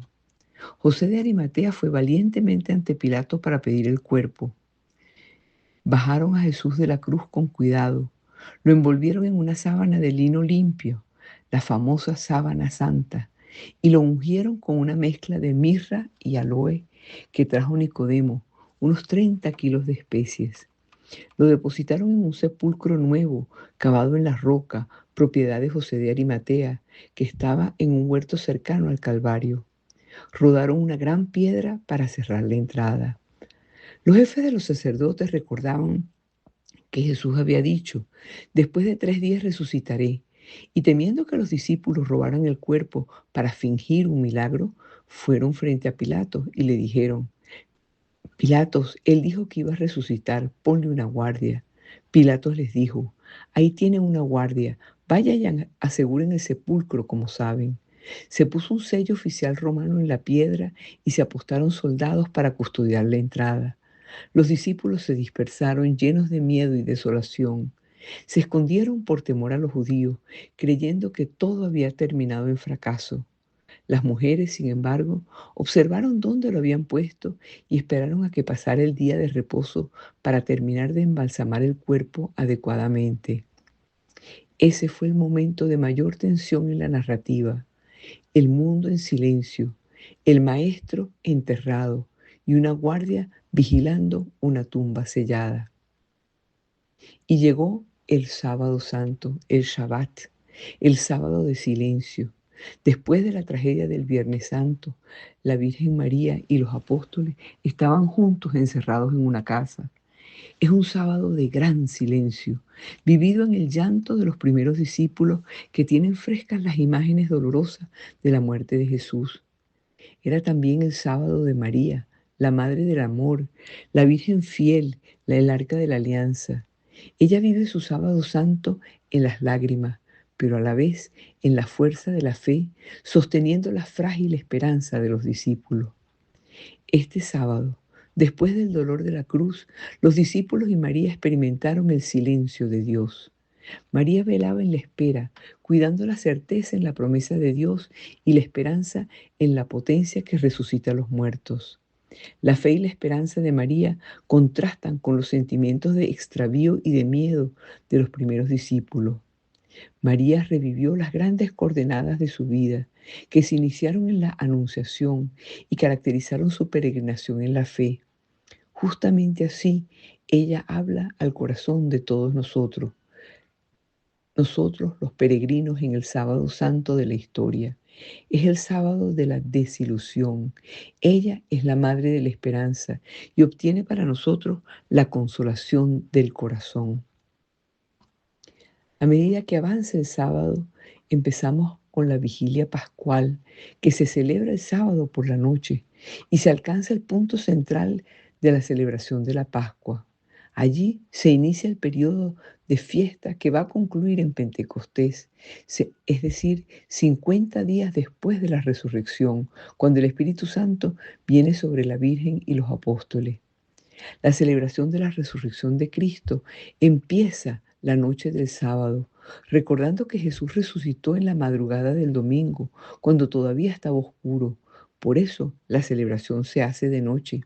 José de Arimatea fue valientemente ante Pilato para pedir el cuerpo. Bajaron a Jesús de la cruz con cuidado. Lo envolvieron en una sábana de lino limpio, la famosa sábana santa, y lo ungieron con una mezcla de mirra y aloe que trajo Nicodemo, unos 30 kilos de especies. Lo depositaron en un sepulcro nuevo, cavado en la roca, propiedad de José de Arimatea, que estaba en un huerto cercano al Calvario. Rodaron una gran piedra para cerrar la entrada. Los jefes de los sacerdotes recordaban que Jesús había dicho: después de 3 días resucitaré. Y temiendo que los discípulos robaran el cuerpo para fingir un milagro, fueron frente a Pilato y le dijeron: Pilatos, él dijo que iba a resucitar, ponle una guardia. Pilatos les dijo: ahí tienen una guardia, vayan y aseguren el sepulcro como saben. Se puso un sello oficial romano en la piedra y se apostaron soldados para custodiar la entrada. Los discípulos se dispersaron llenos de miedo y desolación. Se escondieron por temor a los judíos, creyendo que todo había terminado en fracaso. Las mujeres, sin embargo, observaron dónde lo habían puesto y esperaron a que pasara el día de reposo para terminar de embalsamar el cuerpo adecuadamente. Ese fue el momento de mayor tensión en la narrativa. El mundo en silencio, el maestro enterrado y una guardia vigilando una tumba sellada. Y llegó el sábado santo, el Shabbat, el sábado de silencio. Después de la tragedia del Viernes Santo, la Virgen María y los apóstoles estaban juntos encerrados en una casa. Es un sábado de gran silencio, vivido en el llanto de los primeros discípulos que tienen frescas las imágenes dolorosas de la muerte de Jesús. Era también el sábado de María, la Madre del Amor, la Virgen fiel, el Arca de la Alianza. Ella vive su sábado santo en las lágrimas, pero a la vez en la fuerza de la fe, sosteniendo la frágil esperanza de los discípulos. Este sábado, después del dolor de la cruz, los discípulos y María experimentaron el silencio de Dios. María velaba en la espera, cuidando la certeza en la promesa de Dios y la esperanza en la potencia que resucita a los muertos. La fe y la esperanza de María contrastan con los sentimientos de extravío y de miedo de los primeros discípulos. María revivió las grandes coordenadas de su vida, que se iniciaron en la Anunciación y caracterizaron su peregrinación en la fe. Justamente así, ella habla al corazón de todos nosotros. Nosotros, los peregrinos en el sábado santo de la historia. Es el sábado de la desilusión. Ella es la madre de la esperanza y obtiene para nosotros la consolación del corazón. A medida que avanza el sábado, empezamos con la vigilia pascual, que se celebra el sábado por la noche y se alcanza el punto central de la celebración de la Pascua. Allí se inicia el periodo de fiesta que va a concluir en Pentecostés, es decir, 50 días después de la resurrección, cuando el Espíritu Santo viene sobre la Virgen y los apóstoles. La celebración de la resurrección de Cristo empieza la noche del sábado, recordando que Jesús resucitó en la madrugada del domingo, cuando todavía estaba oscuro. Por eso la celebración se hace de noche.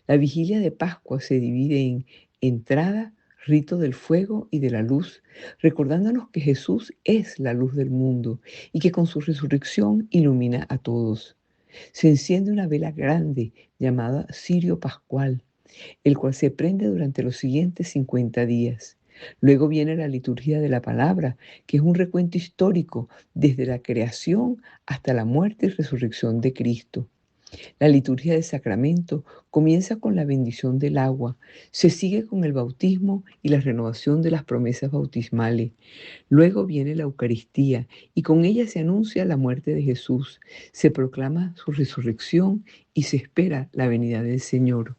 La vigilia de Pascua se divide en entrada, rito del fuego y de la luz, recordándonos que Jesús es la luz del mundo y que con su resurrección ilumina a todos. Se enciende una vela grande llamada cirio pascual, el cual se prende durante los siguientes 50 días. Luego viene la liturgia de la palabra, que es un recuento histórico desde la creación hasta la muerte y resurrección de Cristo. La liturgia del sacramento comienza con la bendición del agua, se sigue con el bautismo y la renovación de las promesas bautismales. Luego viene la Eucaristía y con ella se anuncia la muerte de Jesús, se proclama su resurrección y se espera la venida del Señor.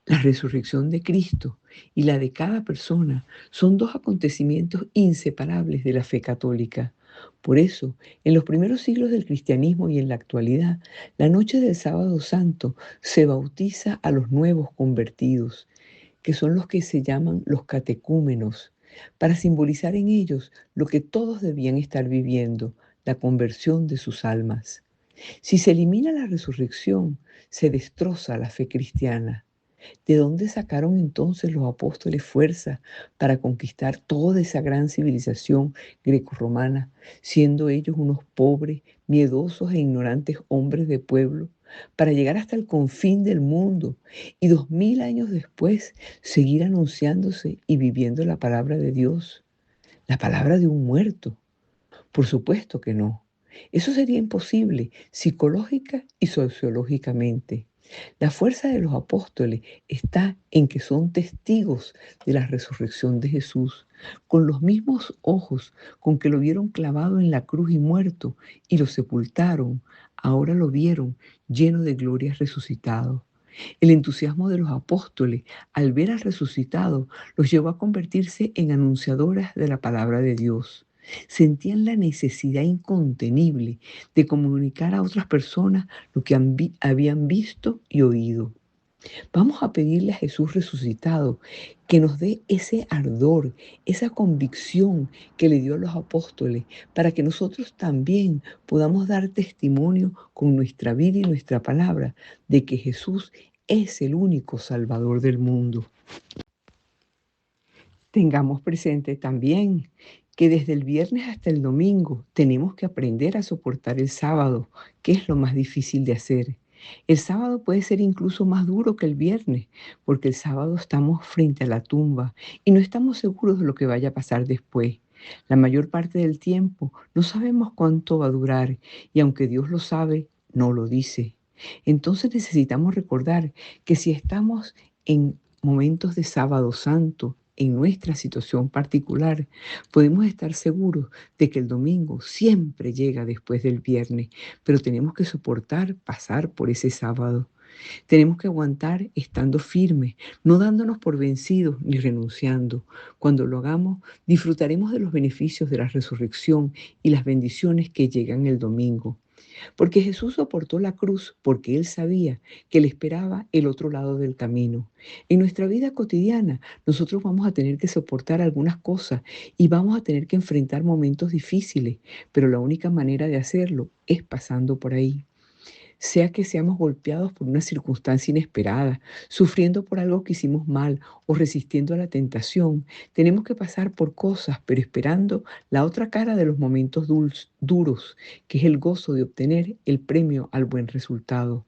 La resurrección de Cristo y la de cada persona son dos acontecimientos inseparables de la fe católica. Por eso, en los primeros siglos del cristianismo y en la actualidad, la noche del Sábado Santo se bautiza a los nuevos convertidos, que son los que se llaman los catecúmenos, para simbolizar en ellos lo que todos debían estar viviendo, la conversión de sus almas. Si se elimina la resurrección, se destroza la fe cristiana. ¿De dónde sacaron entonces los apóstoles fuerza para conquistar toda esa gran civilización grecorromana, siendo ellos unos pobres, miedosos e ignorantes hombres de pueblo, para llegar hasta el confín del mundo y 2000 años después seguir anunciándose y viviendo la palabra de Dios, la palabra de un muerto? Por supuesto que no. Eso sería imposible psicológica y sociológicamente. La fuerza de los apóstoles está en que son testigos de la resurrección de Jesús, con los mismos ojos con que lo vieron clavado en la cruz y muerto y lo sepultaron, ahora lo vieron lleno de gloria resucitado. El entusiasmo de los apóstoles al ver al resucitado los llevó a convertirse en anunciadoras de la palabra de Dios. Sentían la necesidad incontenible de comunicar a otras personas lo que habían visto y oído. Vamos a pedirle a Jesús resucitado que nos dé ese ardor, esa convicción que le dio a los apóstoles, para que nosotros también podamos dar testimonio con nuestra vida y nuestra palabra de que Jesús es el único Salvador del mundo. Tengamos presente también que desde el viernes hasta el domingo tenemos que aprender a soportar el sábado, que es lo más difícil de hacer. El sábado puede ser incluso más duro que el viernes, porque el sábado estamos frente a la tumba y no estamos seguros de lo que vaya a pasar después. La mayor parte del tiempo no sabemos cuánto va a durar y aunque Dios lo sabe, no lo dice. Entonces necesitamos recordar que si estamos en momentos de sábado santo, en nuestra situación particular, podemos estar seguros de que el domingo siempre llega después del viernes, pero tenemos que soportar pasar por ese sábado. Tenemos que aguantar estando firmes, no dándonos por vencidos ni renunciando. Cuando lo hagamos, disfrutaremos de los beneficios de la resurrección y las bendiciones que llegan el domingo. Porque Jesús soportó la cruz porque Él sabía que le esperaba el otro lado del camino. En nuestra vida cotidiana, nosotros vamos a tener que soportar algunas cosas y vamos a tener que enfrentar momentos difíciles, pero la única manera de hacerlo es pasando por ahí. Sea que seamos golpeados por una circunstancia inesperada, sufriendo por algo que hicimos mal o resistiendo a la tentación, tenemos que pasar por cosas, pero esperando la otra cara de los momentos duros, que es el gozo de obtener el premio al buen resultado.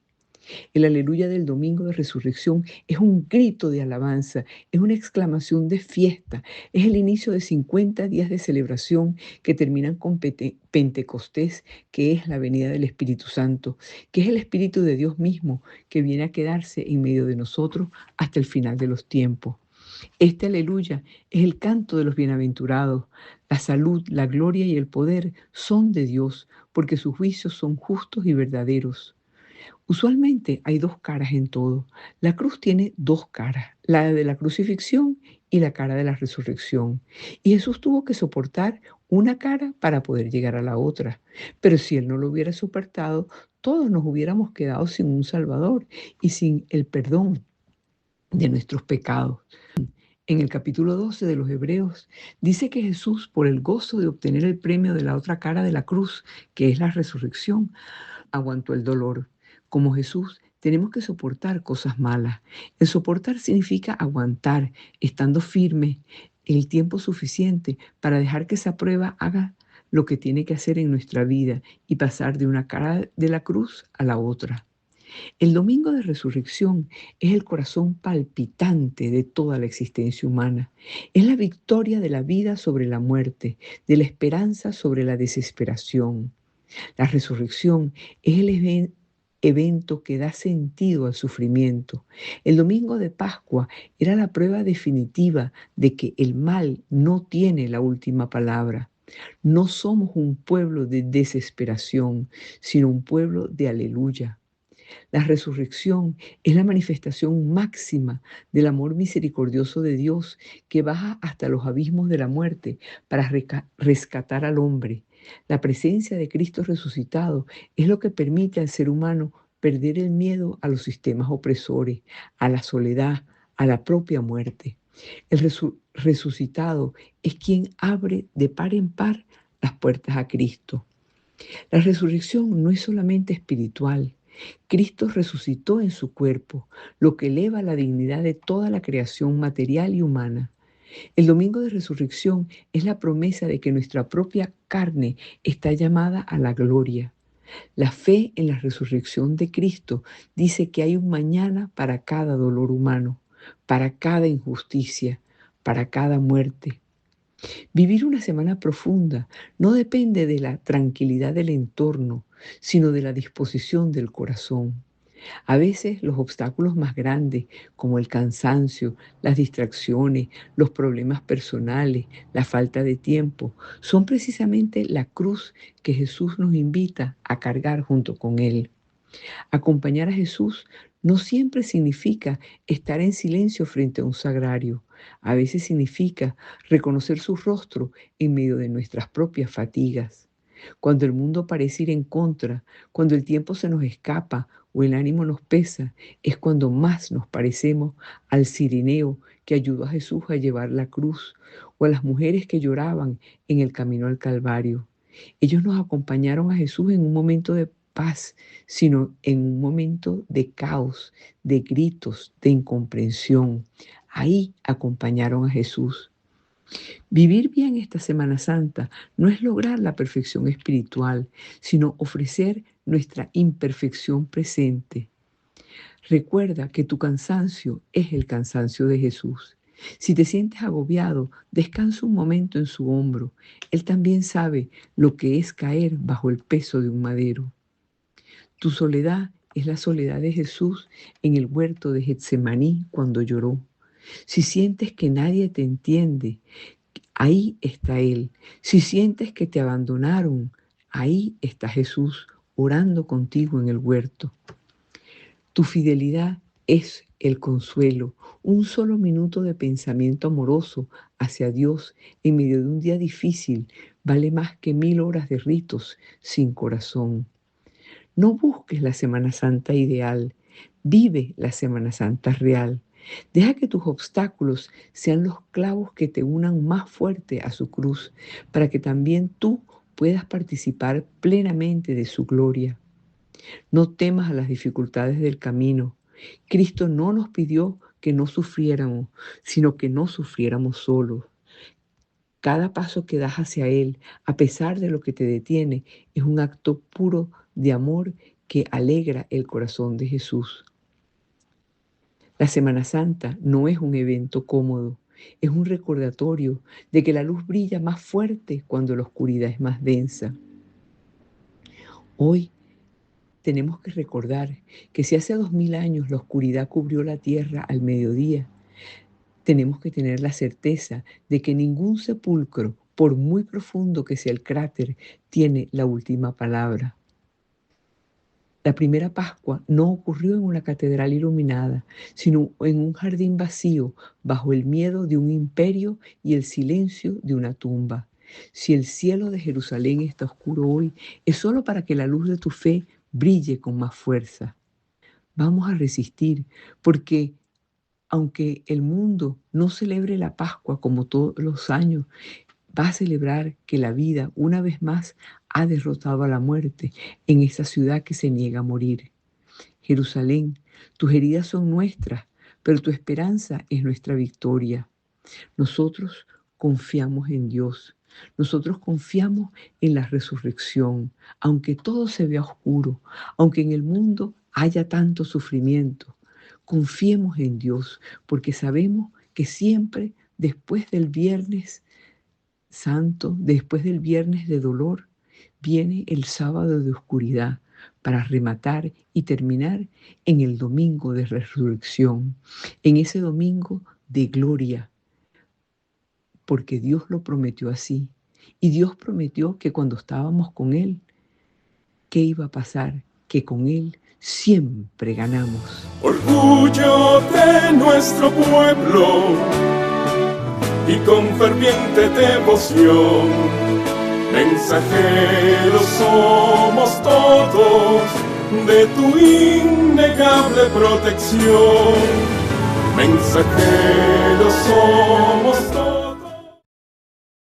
El aleluya del domingo de resurrección es un grito de alabanza, es una exclamación de fiesta, es el inicio de 50 días de celebración que terminan con Pentecostés, que es la venida del Espíritu Santo, que es el Espíritu de Dios mismo que viene a quedarse en medio de nosotros hasta el final de los tiempos. Este aleluya es el canto de los bienaventurados. La salud, la gloria y el poder son de Dios, porque sus juicios son justos y verdaderos. Usualmente hay dos caras en todo. La cruz tiene dos caras, la de la crucifixión y la cara de la resurrección. Y Jesús tuvo que soportar una cara para poder llegar a la otra. Pero si Él no lo hubiera soportado, todos nos hubiéramos quedado sin un Salvador y sin el perdón de nuestros pecados. En el capítulo 12 de los Hebreos dice que Jesús, por el gozo de obtener el premio de la otra cara de la cruz, que es la resurrección, aguantó el dolor. Como Jesús, tenemos que soportar cosas malas. El soportar significa aguantar, estando firme el tiempo suficiente para dejar que esa prueba haga lo que tiene que hacer en nuestra vida y pasar de una cara de la cruz a la otra. El domingo de resurrección es el corazón palpitante de toda la existencia humana. Es la victoria de la vida sobre la muerte, de la esperanza sobre la desesperación. La resurrección es el evento que da sentido al sufrimiento. El domingo de Pascua era la prueba definitiva de que el mal no tiene la última palabra. No somos un pueblo de desesperación, sino un pueblo de aleluya. La resurrección es la manifestación máxima del amor misericordioso de Dios que baja hasta los abismos de la muerte para rescatar al hombre. La presencia de Cristo resucitado es lo que permite al ser humano perder el miedo a los sistemas opresores, a la soledad, a la propia muerte. El resucitado es quien abre de par en par las puertas a Cristo. La resurrección no es solamente espiritual. Cristo resucitó en su cuerpo, lo que eleva la dignidad de toda la creación material y humana. El domingo de resurrección es la promesa de que nuestra propia carne está llamada a la gloria. La fe en la resurrección de Cristo dice que hay un mañana para cada dolor humano, para cada injusticia, para cada muerte. Vivir una semana profunda no depende de la tranquilidad del entorno, sino de la disposición del corazón. A veces los obstáculos más grandes, como el cansancio, las distracciones, los problemas personales, la falta de tiempo, son precisamente la cruz que Jesús nos invita a cargar junto con Él. Acompañar a Jesús no siempre significa estar en silencio frente a un sagrario. A veces significa reconocer su rostro en medio de nuestras propias fatigas. Cuando el mundo parece ir en contra, cuando el tiempo se nos escapa o el ánimo nos pesa, es cuando más nos parecemos al cirineo que ayudó a Jesús a llevar la cruz o a las mujeres que lloraban en el camino al Calvario. Ellos nos acompañaron a Jesús en un momento de paz, sino en un momento de caos, de gritos, de incomprensión. Ahí acompañaron a Jesús. Vivir bien esta Semana Santa no es lograr la perfección espiritual, sino ofrecer nuestra imperfección presente. Recuerda que tu cansancio es el cansancio de Jesús. Si te sientes agobiado, descansa un momento en su hombro. Él también sabe lo que es caer bajo el peso de un madero. Tu soledad es la soledad de Jesús en el huerto de Getsemaní cuando lloró. Si sientes que nadie te entiende, ahí está Él. Si sientes que te abandonaron, ahí está Jesús orando contigo en el huerto. Tu fidelidad es el consuelo, un solo minuto de pensamiento amoroso hacia Dios en medio de un día difícil vale más que 1000 horas de ritos sin corazón. No busques la Semana Santa ideal, vive la Semana Santa real. Deja que tus obstáculos sean los clavos que te unan más fuerte a su cruz, para que también tú puedas participar plenamente de su gloria. No temas a las dificultades del camino. Cristo no nos pidió que no sufriéramos, sino que no sufriéramos solos. Cada paso que das hacia Él, a pesar de lo que te detiene, es un acto puro de amor que alegra el corazón de Jesús. La Semana Santa no es un evento cómodo, es un recordatorio de que la luz brilla más fuerte cuando la oscuridad es más densa. Hoy tenemos que recordar que si hace 2000 años la oscuridad cubrió la tierra al mediodía, tenemos que tener la certeza de que ningún sepulcro, por muy profundo que sea el cráter, tiene la última palabra. La primera Pascua no ocurrió en una catedral iluminada, sino en un jardín vacío, bajo el miedo de un imperio y el silencio de una tumba. Si el cielo de Jerusalén está oscuro hoy, es solo para que la luz de tu fe brille con más fuerza. Vamos a resistir, porque aunque el mundo no celebre la Pascua como todos los años, va a celebrar que la vida una vez más ha derrotado a la muerte en esa ciudad que se niega a morir. Jerusalén, tus heridas son nuestras, pero tu esperanza es nuestra victoria. Nosotros confiamos en Dios. Nosotros confiamos en la resurrección, aunque todo se vea oscuro, aunque en el mundo haya tanto sufrimiento. Confiemos en Dios, porque sabemos que siempre después del Viernes Santo, después del Viernes de dolor, viene el sábado de oscuridad para rematar y terminar en el domingo de resurrección, en ese domingo de gloria, porque Dios lo prometió así. Y Dios prometió que cuando estábamos con Él, ¿qué iba a pasar? Que con Él siempre ganamos. Orgullo de nuestro pueblo y con ferviente devoción, mensajeros somos todos de tu innegable protección. Mensajeros